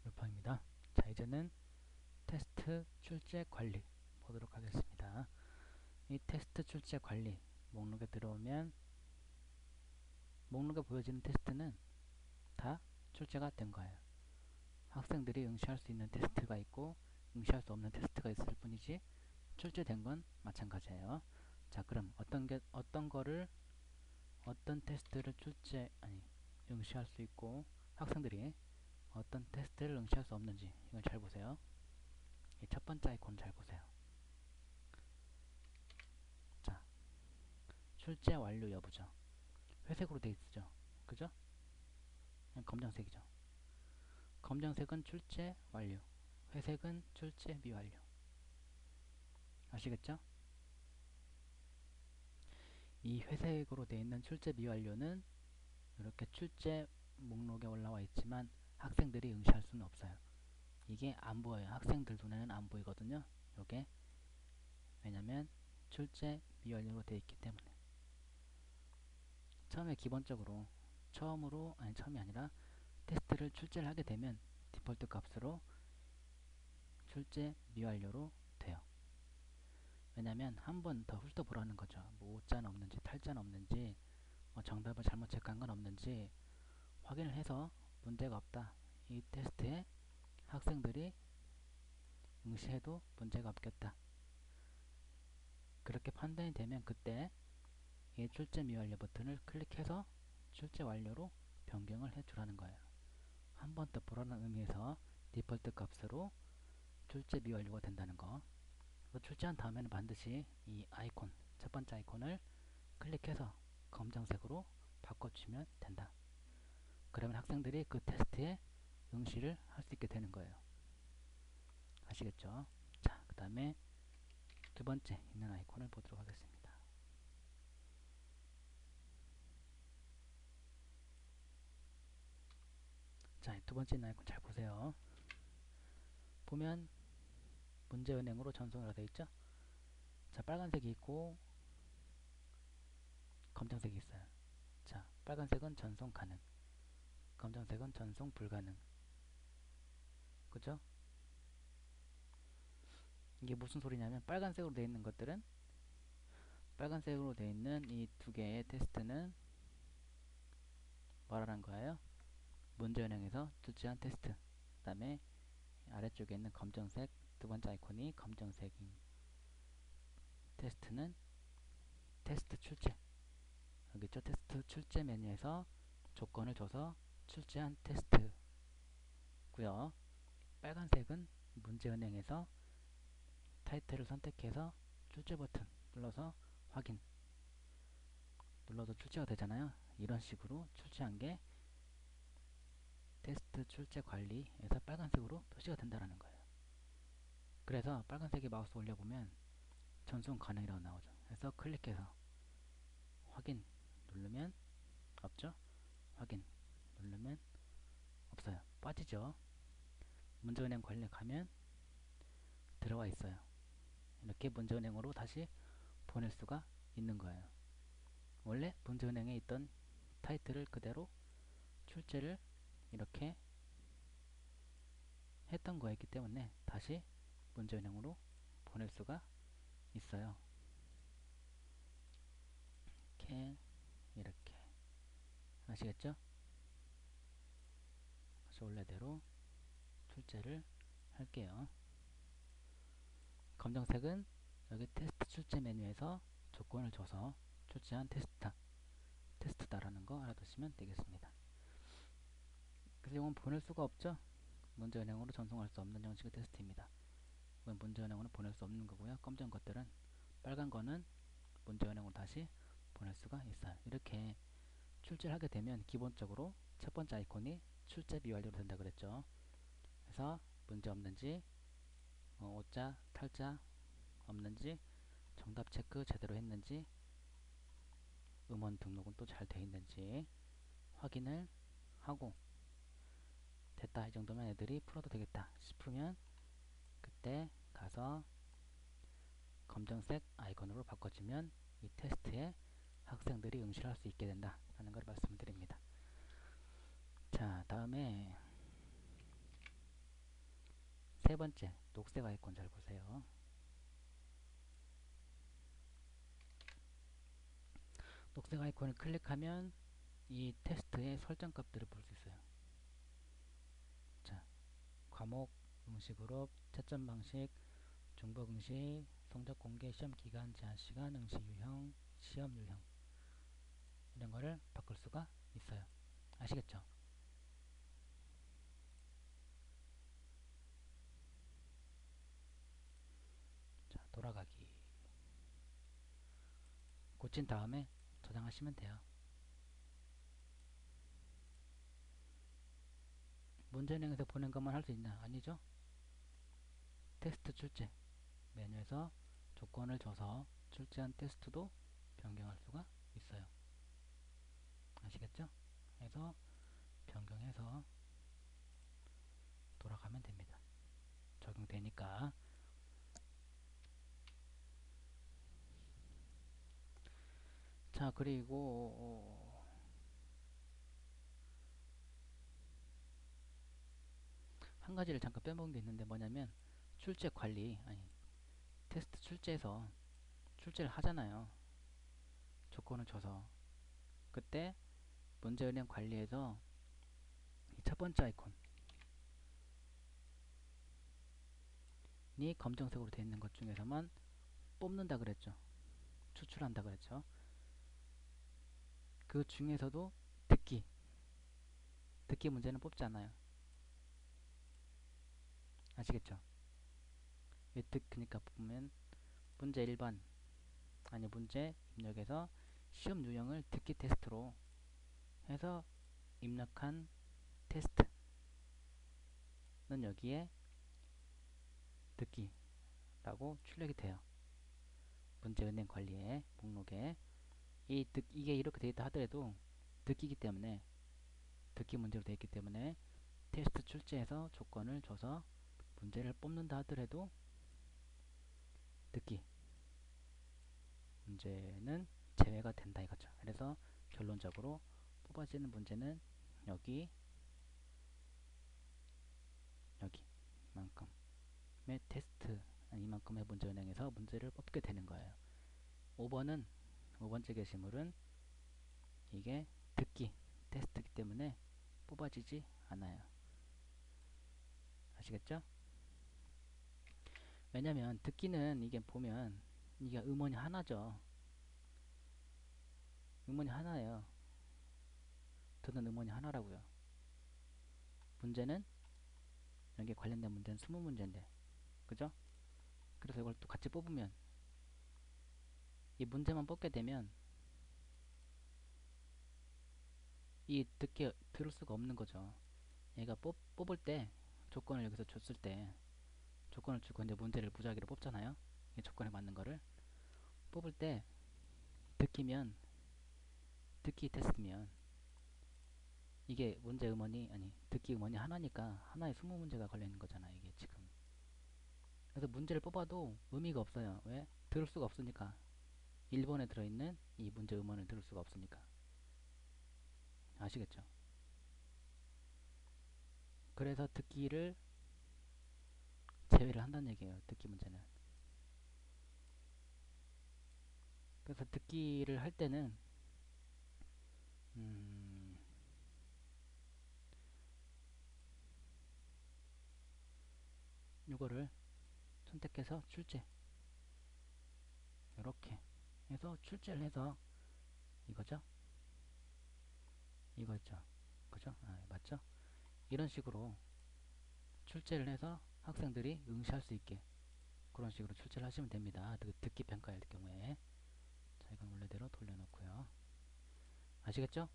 루팡입니다. 자, 이제는 테스트 출제 관리 보도록 하겠습니다. 이 테스트 출제 관리 목록에 들어오면 목록에 보여지는 테스트는 다 출제가 된 거예요. 학생들이 응시할 수 있는 테스트가 있고 응시할 수 없는 테스트가 있을 뿐이지 출제된 건 마찬가지예요. 자, 그럼 어떤 테스트를 응시할 수 있고 학생들이 어떤 테스트를 응시할 수 없는지 이걸 잘 보세요. 이 첫 번째 아이콘 잘 보세요. 자, 출제 완료 여부죠. 회색으로 돼 있죠. 그죠? 검정색이죠. 검정색은 출제 완료, 회색은 출제 미완료. 아시겠죠? 이 회색으로 돼 있는 출제 미완료는 이렇게 출제 목록에 올라와 있지만 학생들이 응시할 수는 없어요. 이게 안 보여요. 학생들 눈에는 안 보이거든요. 이게 왜냐면 출제 미완료로 돼 있기 때문에. 처음에 기본적으로 처음이 아니라 테스트를 출제를 하게 되면 디폴트 값으로 출제 미완료로 돼요. 왜냐면 한 번 더 훑어보라는 거죠. 뭐 오자는 없는지 탈자는 없는지 뭐 정답을 잘못 체크한 건 없는지 확인을 해서 문제가 없다. 이 테스트에 학생들이 응시해도 문제가 없겠다. 그렇게 판단이 되면 그때 이 출제 미완료 버튼을 클릭해서 출제 완료로 변경을 해주라는 거예요. 한 번 더 보라는 의미에서 디폴트 값으로 출제 미완료가 된다는 거. 출제한 다음에는 반드시 이 아이콘, 첫 번째 아이콘을 클릭해서 검정색으로 바꿔주면 된다. 그러면 학생들이 그 테스트에 응시를 할 수 있게 되는 거예요. 아시겠죠? 자, 그 다음에 두 번째 있는 아이콘을 보도록 하겠습니다. 자, 두 번째 있는 아이콘 잘 보세요. 보면 문제은행으로 전송이라고 되어 있죠? 자, 빨간색이 있고 검정색이 있어요. 자, 빨간색은 전송 가능, 검정색은 전송 불가능. 그죠? 이게 무슨 소리냐면 빨간색으로 되어 있는 것들은 빨간색으로 되어 있는 이 두 개의 테스트는 뭐라는 거예요? 문제은행에서 출제한 테스트. 그 다음에 아래쪽에 있는 검정색 두 번째 아이콘이 검정색인 테스트는 테스트 출제. 여기 있죠? 테스트 출제 메뉴에서 조건을 줘서 출제한 테스트고요. 빨간색은 문제은행에서 타이틀을 선택해서 출제 버튼 눌러서 확인 눌러도 출제가 되잖아요. 이런 식으로 출제한 게 테스트 출제 관리에서 빨간색으로 표시가 된다는 거예요. 그래서 빨간색에 마우스 올려보면 전송 가능이라고 나오죠. 그래서 클릭해서 확인 누르면 없죠? 확인 누르면 없어요. 빠지죠? 문제은행 관리 가면 들어와 있어요. 이렇게 문제은행으로 다시 보낼 수가 있는 거예요. 원래 문제은행에 있던 타이틀을 그대로 출제를 이렇게 했던 거였기 때문에 다시 문제은행으로 보낼 수가 있어요. 이렇게 아시겠죠? 다시 원래대로 출제를 할게요. 검정색은 여기 테스트 출제 메뉴에서 조건을 줘서 출제한 테스트다라는 거 알아두시면 되겠습니다. 그래서 이건 보낼 수가 없죠. 문제은행으로 전송할 수 없는 형식의 테스트입니다. 이건 문제은행으로 보낼 수 없는 거고요. 검정 것들은 빨간 거는 문제은행으로 다시 보낼 수가 있어요. 이렇게 출제를 하게 되면 기본적으로 첫 번째 아이콘이 출제 미완료로 된다 그랬죠. 그래서 문제 없는지 오자 탈자 없는지 정답 체크 제대로 했는지 음원 등록은 또 잘 되어 있는지 확인을 하고 됐다 이 정도면 애들이 풀어도 되겠다 싶으면 그때 가서 검정색 아이콘으로 바꿔주면 이 테스트에 학생들이 응시를 할 수 있게 된다 라는 걸 말씀드립니다. 자, 다음에 세 번째 녹색 아이콘 잘 보세요. 녹색 아이콘을 클릭하면 이 테스트의 설정 값들을 볼 수 있어요. 자, 과목, 응시 그룹, 채점 방식, 중복 응시, 성적 공개, 시험 기간, 제한 시간, 응시 유형, 시험 유형 이런 거를 바꿀 수가 있어요. 아시겠죠? 자, 돌아가기. 고친 다음에 저장하시면 돼요. 문제은행에서 보낸 것만 할 수 있나? 아니죠? 테스트 출제 메뉴에서 조건을 줘서 출제한 테스트도 변경할 수가 있어요. 아시겠죠? 그래서 변경해서 돌아가면 됩니다. 적용되니까. 자, 그리고 한 가지를 잠깐 빼먹은 게 있는데 뭐냐면 출제 관리, 아니 테스트 출제에서 출제를 하잖아요. 조건을 줘서 그때 문제은행 관리에서 이 첫 번째 아이콘이 검정색으로 되어 있는 것 중에서만 뽑는다 그랬죠. 추출한다 그랬죠. 그 중에서도 듣기 문제는 뽑지 않아요. 아시겠죠? 그러니까 보면 문제 1번 아니 문제 입력에서 시험 유형을 듣기 테스트로 해서 입력한 테스트는 여기에 듣기라고 출력이 돼요. 문제은행 관리의 목록에 이게 이렇게 되어 있다 하더라도 듣기이기 때문에 듣기 문제로 되어 있기 때문에 테스트 출제에서 조건을 줘서 문제를 뽑는다 하더라도 듣기 문제는 제외가 된다 이거죠. 그래서 결론적으로 뽑아지는 문제는 여기 이만큼의 테스트 이만큼의 문제은행에서 문제를 뽑게 되는 거예요. 5번은 5번째 게시물은 이게 듣기 테스트이기 때문에 뽑아지지 않아요. 아시겠죠? 왜냐면 듣기는 이게 보면 이게 음원이 하나죠. 음원이 하나예요. 듣는 음원이 하나라고요. 문제는 여기에 관련된 문제는 20문제인데 그죠? 그래서 이걸 또 같이 뽑으면 이 문제만 뽑게 되면 이 듣기 들을 수가 없는 거죠. 얘가 뽑을 때 조건을 여기서 줬을 때 조건을 주고 이제 문제를 무작위로 뽑잖아요. 이 조건에 맞는 거를 뽑을 때 듣기면 듣기 테스트면 이게 문제 음원이 아니 듣기 음원이 하나니까 하나에 20문제가 걸려있는 거잖아 이게 지금. 그래서 문제를 뽑아도 의미가 없어요. 왜? 들을 수가 없으니까. 1번에 들어있는 이 문제 음원을 들을 수가 없으니까. 아시겠죠? 그래서 듣기를 제외를 한다는 얘기예요. 듣기 문제는. 그래서 듣기를 할 때는 이거를 선택해서 출제 이렇게 해서 출제를 해서 이거죠? 이거죠? 그죠? 맞죠? 이런 식으로 출제를 해서 학생들이 응시할 수 있게 그런 식으로 출제를 하시면 됩니다. 듣기 평가일 경우에. 자, 이건 원래대로 돌려놓고요. 아시겠죠?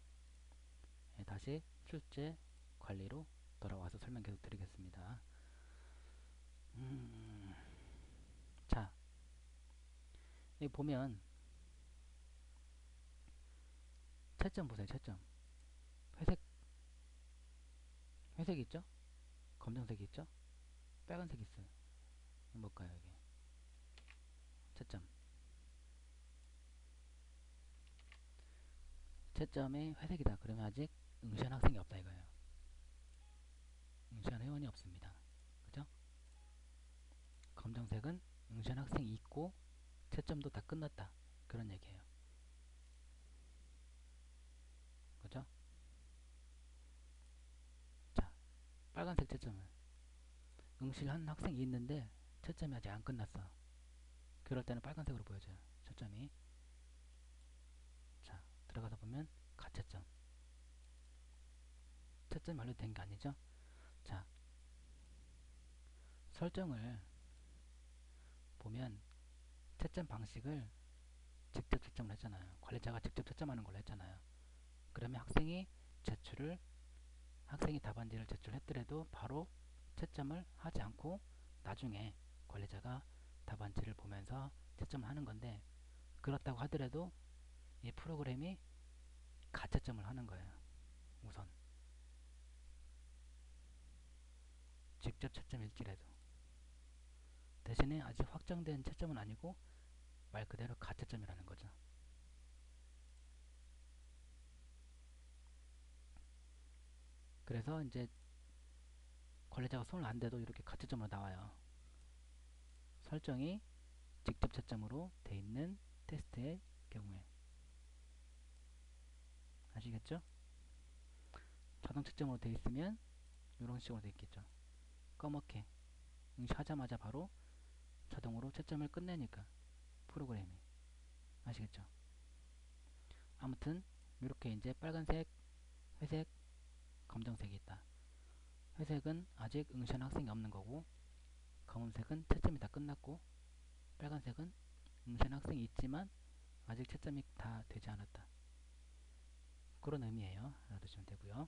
네, 다시 출제 관리로 돌아와서 설명 계속 드리겠습니다. 자, 여기 보면 채점 보세요. 채점. 회색, 회색 있죠? 검정색 있죠? 빨간색 있어요. 뭘까요, 이게? 채점. 채점이 회색이다. 그러면 아직 응시한 학생이 없다 이거예요. 응시한 회원이 없습니다. 그죠? 검정색은 응시한 학생이 있고 채점도 다 끝났다. 그런 얘기예요. 그죠? 자, 빨간색 채점은 응시를 한 학생이 있는데 채점이 아직 안 끝났어. 그럴 때는 빨간색으로 보여져요. 초점이. 자, 들어가서 보면 가채점. 채점이 완료된 게 아니죠? 자, 설정을 보면 채점 방식을 직접 채점을 했잖아요. 관리자가 직접 채점하는 걸로 했잖아요. 그러면 학생이 답안지를 제출했더라도 바로 채점을 하지 않고 나중에 관리자가 답안지를 보면서 채점을 하는 건데, 그렇다고 하더라도 이 프로그램이 가채점을 하는 거예요. 우선 직접 채점일지라도 대신에 아직 확정된 채점은 아니고 말 그대로 가채점이라는 거죠. 그래서 이제 관리자가 손을 안 대도 이렇게 가채점으로 나와요. 설정이 직접 채점으로 돼 있는 테스트의 경우에. 아시겠죠? 자동 채점으로 돼 있으면 이런 식으로 돼 있겠죠. 까맣게 응시하자마자 바로 자동으로 채점을 끝내니까 프로그램이. 아시겠죠? 아무튼 이렇게 이제 빨간색, 회색, 검정색이 있다. 회색은 아직 응시한 학생이 없는 거고, 검은색은 채점이 다 끝났고, 빨간색은 응시한 학생이 있지만 아직 채점이 다 되지 않았다. 그런 의미예요. 알아두시면 되고요.